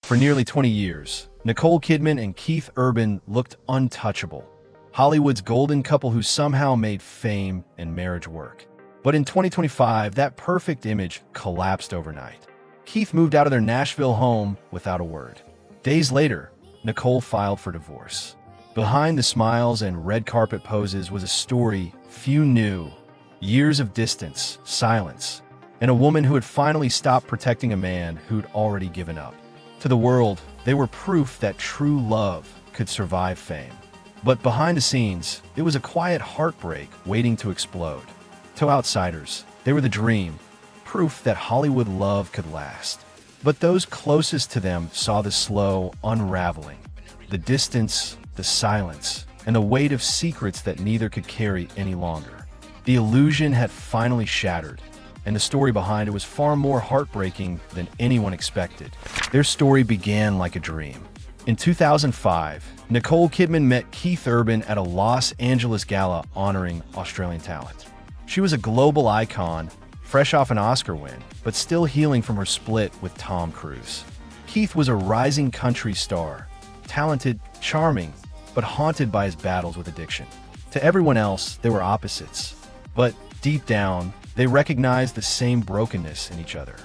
For nearly 20 years, Nicole Kidman and Keith Urban looked untouchable. Hollywood's golden couple who somehow made fame and marriage work. But in 2025, that perfect image collapsed overnight. Keith moved out of their Nashville home without a word. Days later, Nicole filed for divorce. Behind the smiles and red carpet poses was a story few knew. Years of distance, silence, and a woman who had finally stopped protecting a man who'd already given up. To the world, they were proof that true love could survive fame. But behind the scenes, it was a quiet heartbreak waiting to explode. To outsiders, they were the dream, proof that Hollywood love could last. But those closest to them saw the slow unraveling, the distance, the silence, and the weight of secrets that neither could carry any longer. The illusion had finally shattered, and the story behind it was far more heartbreaking than anyone expected. Their story began like a dream. In 2005, Nicole Kidman met Keith Urban at a Los Angeles gala honoring Australian talent. She was a global icon, fresh off an Oscar win, but still healing from her split with Tom Cruise. Keith was a rising country star, talented, charming, but haunted by his battles with addiction. To everyone else, they were opposites. But deep down, they recognized the same brokenness in each other.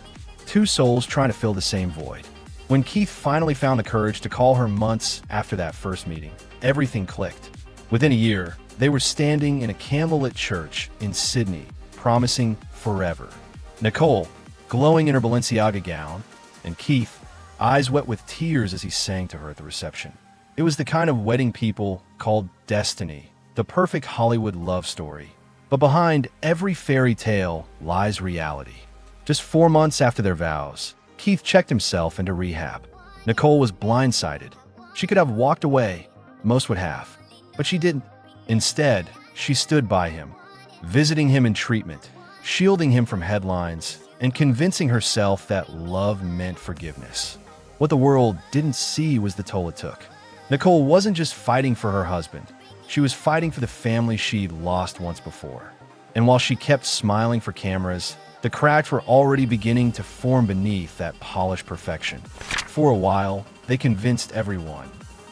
Two souls trying to fill the same void. When Keith finally found the courage to call her months after that first meeting, everything clicked. Within a year, they were standing in a candlelit church in Sydney, promising forever. Nicole, glowing in her Balenciaga gown, and Keith, eyes wet with tears as he sang to her at the reception. It was the kind of wedding people called destiny, the perfect Hollywood love story. But behind every fairy tale lies reality. Just 4 months after their vows, Keith checked himself into rehab. Nicole was blindsided. She could have walked away, most would have, but she didn't. Instead, she stood by him, visiting him in treatment, shielding him from headlines, and convincing herself that love meant forgiveness. What the world didn't see was the toll it took. Nicole wasn't just fighting for her husband. She was fighting for the family she'd lost once before. And while she kept smiling for cameras, the cracks were already beginning to form beneath that polished perfection. For a while, they convinced everyone,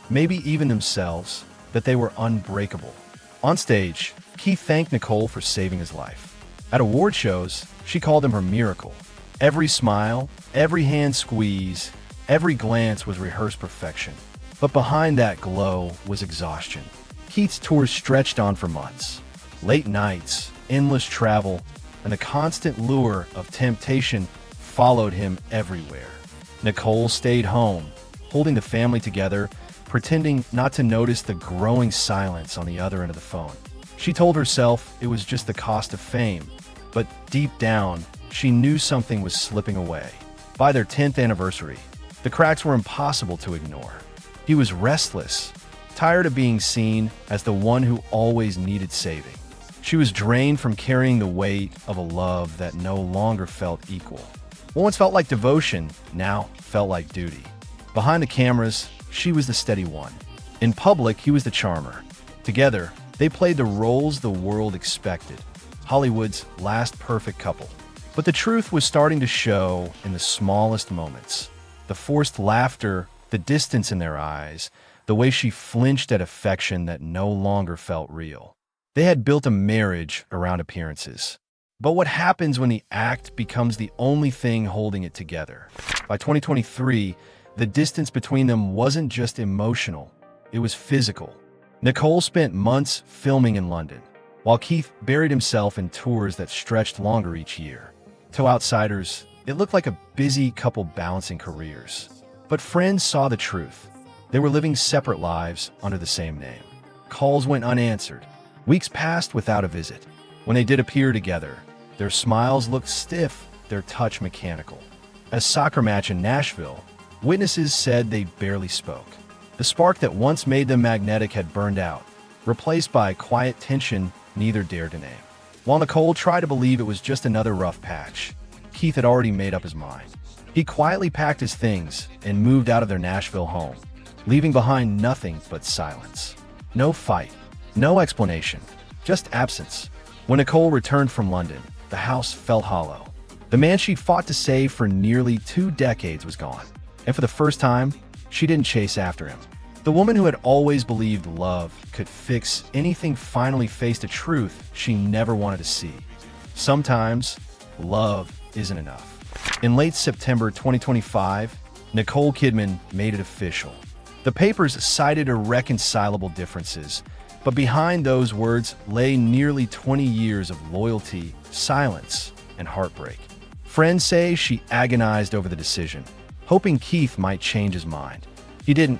maybe even themselves, that they were unbreakable. On stage, Keith thanked Nicole for saving his life. At award shows, she called him her miracle. Every smile, every hand squeeze, every glance was rehearsed perfection. But behind that glow was exhaustion. Keith's tours stretched on for months. Late nights, endless travel, and the constant lure of temptation followed him everywhere. Nicole stayed home, holding the family together, pretending not to notice the growing silence on the other end of the phone. She told herself it was just the cost of fame, but deep down, she knew something was slipping away. By their 10th anniversary, the cracks were impossible to ignore. He was restless, tired of being seen as the one who always needed saving. She was drained from carrying the weight of a love that no longer felt equal. What once felt like devotion now felt like duty. Behind the cameras, she was the steady one. In public, he was the charmer. Together, they played the roles the world expected, Hollywood's last perfect couple. But the truth was starting to show in the smallest moments. The forced laughter, the distance in their eyes, the way she flinched at affection that no longer felt real. They had built a marriage around appearances. But what happens when the act becomes the only thing holding it together? By 2023, the distance between them wasn't just emotional, it was physical. Nicole spent months filming in London, while Keith buried himself in tours that stretched longer each year. To outsiders, it looked like a busy couple balancing careers. But friends saw the truth. They were living separate lives under the same name. Calls went unanswered. Weeks passed without a visit. When they did appear together, their smiles looked stiff, their touch mechanical. At a soccer match in Nashville, witnesses said they barely spoke. The spark that once made them magnetic had burned out, replaced by quiet tension neither dared to name. While Nicole tried to believe it was just another rough patch, Keith had already made up his mind. He quietly packed his things and moved out of their Nashville home, leaving behind nothing but silence. No fight, no explanation, just absence. When Nicole returned from London, the house felt hollow. The man she fought to save for nearly 2 decades was gone. And for the first time, she didn't chase after him. The woman who had always believed love could fix anything finally faced a truth she never wanted to see. Sometimes, love isn't enough. In late September 2025, Nicole Kidman made it official. The papers cited irreconcilable differences, but behind those words lay nearly 20 years of loyalty, silence, and heartbreak. Friends say she agonized over the decision, hoping Keith might change his mind. He didn't.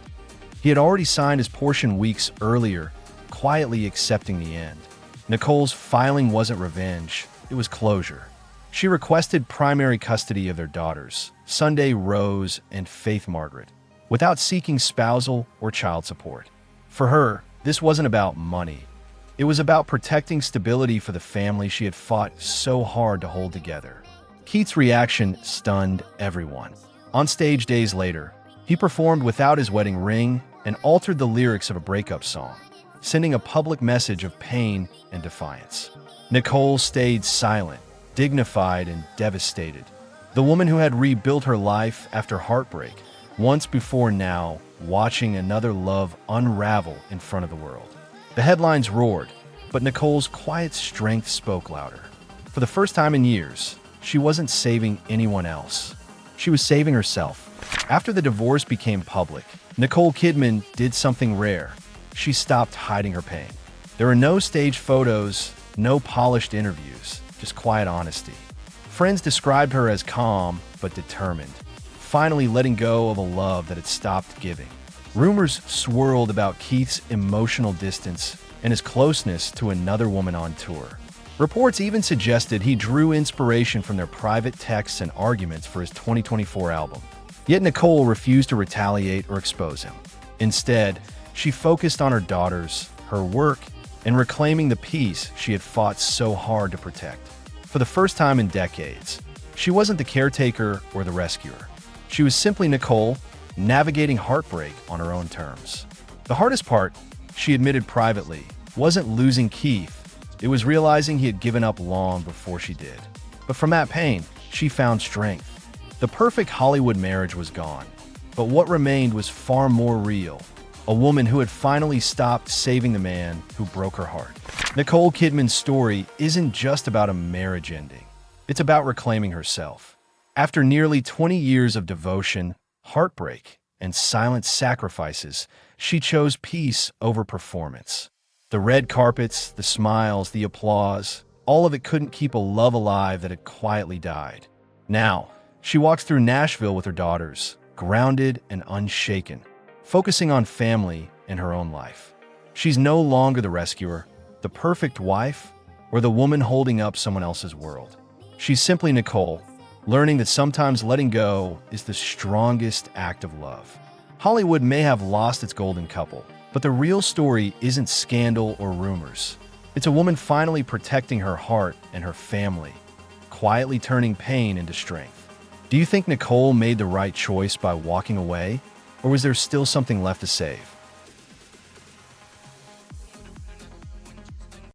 He had already signed his portion weeks earlier, quietly accepting the end. Nicole's filing wasn't revenge, it was closure. She requested primary custody of their daughters, Sunday Rose and Faith Margaret, without seeking spousal or child support. For her, this wasn't about money. It was about protecting stability for the family she had fought so hard to hold together. Keith's reaction stunned everyone. On stage days later, he performed without his wedding ring and altered the lyrics of a breakup song, sending a public message of pain and defiance. Nicole stayed silent, dignified and devastated. The woman who had rebuilt her life after heartbreak, once before now, watching another love unravel in front of the world. The headlines roared, but Nicole's quiet strength spoke louder. For the first time in years, she wasn't saving anyone else. She was saving herself. After the divorce became public, Nicole Kidman did something rare. She stopped hiding her pain. There were no staged photos, no polished interviews, just quiet honesty. Friends described her as calm but determined, finally letting go of a love that had stopped giving. Rumors swirled about Keith's emotional distance and his closeness to another woman on tour. Reports even suggested he drew inspiration from their private texts and arguments for his 2024 album. Yet Nicole refused to retaliate or expose him. Instead, she focused on her daughters, her work, and reclaiming the peace she had fought so hard to protect. For the first time in decades, she wasn't the caretaker or the rescuer. She was simply Nicole, navigating heartbreak on her own terms. The hardest part, she admitted privately, wasn't losing Keith. It was realizing he had given up long before she did. But from that pain, she found strength. The perfect Hollywood marriage was gone, but what remained was far more real. A woman who had finally stopped saving the man who broke her heart. Nicole Kidman's story isn't just about a marriage ending. It's about reclaiming herself. After nearly 20 years of devotion, heartbreak, and silent sacrifices, she chose peace over performance. The red carpets, the smiles, the applause, all of it couldn't keep a love alive that had quietly died. Now, she walks through Nashville with her daughters, grounded and unshaken, focusing on family and her own life. She's no longer the rescuer, the perfect wife, or the woman holding up someone else's world. She's simply Nicole, learning that sometimes letting go is the strongest act of love. Hollywood may have lost its golden couple, but the real story isn't scandal or rumors. It's a woman finally protecting her heart and her family, quietly turning pain into strength. Do you think Nicole made the right choice by walking away, or was there still something left to save?